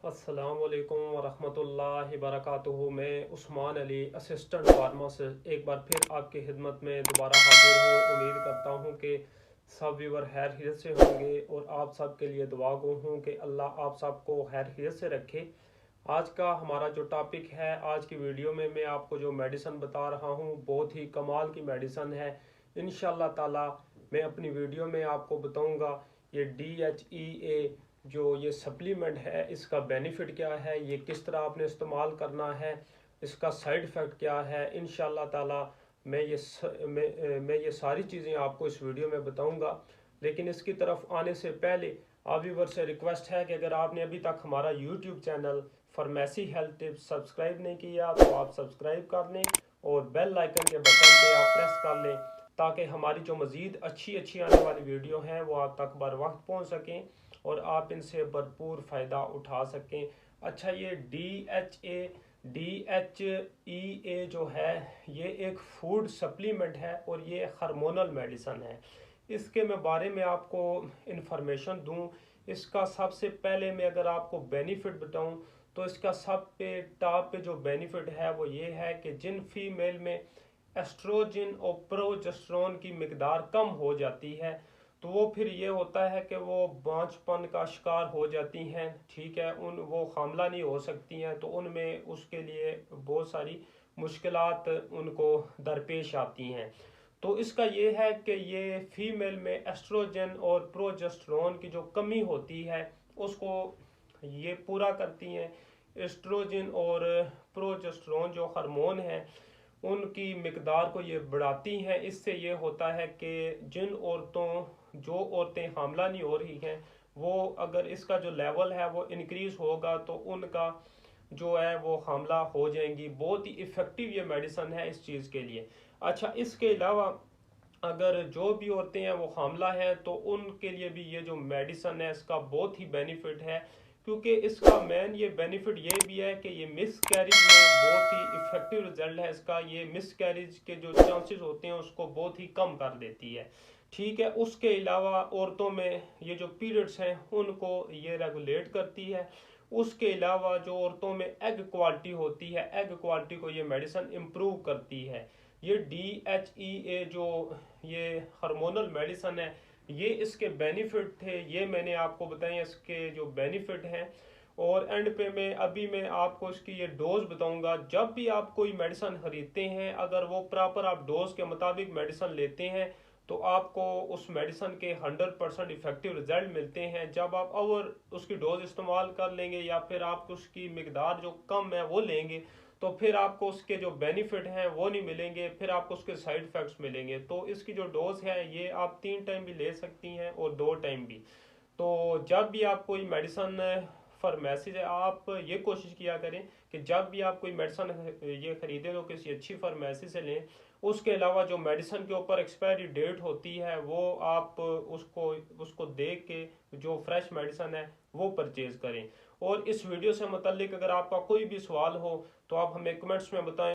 अस्सलाम वालेकुम वरहमतुल्लाहि वबरकातुहू। मैं उस्मान अली असिस्टेंट फार्मासिस्ट एक बार फिर आपकी खिदमत में दोबारा हाजिर हूँ। उम्मीद करता हूँ कि सब व्यूवर खैर खैरियत से होंगे और आप सब के लिए दुआ गो हूँ कि अल्लाह आप सबको खैर खैरियत से रखे। आज का हमारा जो टॉपिक है, आज की वीडियो में मैं आपको जो मेडिसन बता रहा हूँ बहुत ही कमाल की मेडिसन है। इंशाल्लाह ताला मैं अपनी वीडियो में आपको बताऊँगा ये DHEA जो ये सप्लीमेंट है इसका बेनिफिट क्या है, ये किस तरह आपने इस्तेमाल करना है, इसका साइड इफ़ेक्ट क्या है। इंशाल्लाह ताला मैं ये सारी चीज़ें आपको इस वीडियो में बताऊंगा। लेकिन इसकी तरफ आने से पहले आप व्यूअर से रिक्वेस्ट है कि अगर आपने अभी तक हमारा YouTube channel pharmacy health tips subscribe नहीं किया तो आप सब्सक्राइब कर लें और बेल आइकन के बटन पे आप प्रेस कर लें ताकि हमारी जो मज़ीद अच्छी अच्छी आने वाली वीडियो हैं वो आप तक बर वक्त पहुँच सकें और आप इनसे भरपूर फ़ायदा उठा सकें। अच्छा, ये DHEA जो है ये एक फूड सप्लीमेंट है और ये हार्मोनल मेडिसन है। इसके मैं बारे में आपको इन्फॉर्मेशन दूं, इसका सबसे पहले मैं अगर आपको बेनिफिट बताऊं तो इसका सब पे टॉप पे जो बेनिफिट है वो ये है कि जिन फीमेल में एस्ट्रोजन और प्रोजेस्टेरोन की मकदार कम हो जाती है तो वो फिर ये होता है कि वो बांझपन का शिकार हो जाती हैं, ठीक है, वो हामला नहीं हो सकती हैं, तो उनमें उसके लिए बहुत सारी मुश्किलात उनको दरपेश आती हैं। तो इसका ये है कि ये फीमेल में एस्ट्रोजन और प्रोजेस्टेरोन की जो कमी होती है उसको ये पूरा करती हैं। एस्ट्रोजन और प्रोजेस्टेरोन जो हार्मोन है उनकी मकदार को ये बढ़ाती हैं। इससे ये होता है कि जो औरतें हामला नहीं हो रही हैं वो अगर इसका जो लेवल है वो इंक्रीज होगा तो उनका जो है वो हामला हो जाएंगी। बहुत ही इफ़ेक्टिव ये मेडिसन है इस चीज़ के लिए। अच्छा, इसके अलावा अगर जो भी औरतें हैं वो हामला है तो उनके लिए भी ये जो मेडिसन है इसका बहुत ही बेनिफिट है, क्योंकि इसका मेन ये बेनिफिट ये भी है कि ये मिस कैरिज में बहुत ही इफेक्टिव रिजल्ट है इसका। ये मिस कैरिज के जो चांसेस होते हैं उसको बहुत ही कम कर देती है, ठीक है। उसके अलावा औरतों में ये जो पीरियड्स हैं उनको ये रेगुलेट करती है। उसके अलावा जो औरतों में एग क्वालिटी होती है, एग क्वालिटी को ये मेडिसिन इम्प्रूव करती है। ये DHEA जो ये हार्मोनल मेडिसिन है ये इसके बेनिफिट थे, ये मैंने आपको बताए इसके जो बेनिफिट हैं। और एंड पे मैं आपको इसकी ये डोज बताऊंगा। जब भी आप कोई मेडिसिन खरीदते हैं अगर वो प्रॉपर आप डोज के मुताबिक मेडिसिन लेते हैं तो आपको उस मेडिसिन के 100% इफेक्टिव रिजल्ट मिलते हैं। जब आप ओवर उसकी डोज इस्तेमाल कर लेंगे या फिर आप उसकी मकदार जो कम है वो लेंगे तो फिर आपको उसके जो बेनिफिट हैं वो नहीं मिलेंगे, फिर आपको उसके साइड इफ़ेक्ट्स मिलेंगे। तो इसकी जो डोज है ये आप 3 टाइम भी ले सकती हैं और 2 टाइम भी। तो जब भी आप कोई मेडिसन फार्मेसी से आप ये कोशिश किया करें कि जब भी आप कोई मेडिसन ये खरीदें तो किसी अच्छी फार्मेसी से लें। उसके अलावा जो मेडिसन के ऊपर एक्सपायरी डेट होती है वो आप उसको उसको देख के जो फ्रेश मेडिसन है वो परचेज करें। और इस वीडियो से मुतल्लिक अगर आपका कोई भी सवाल हो तो आप हमें कमेंट्स में बताएं।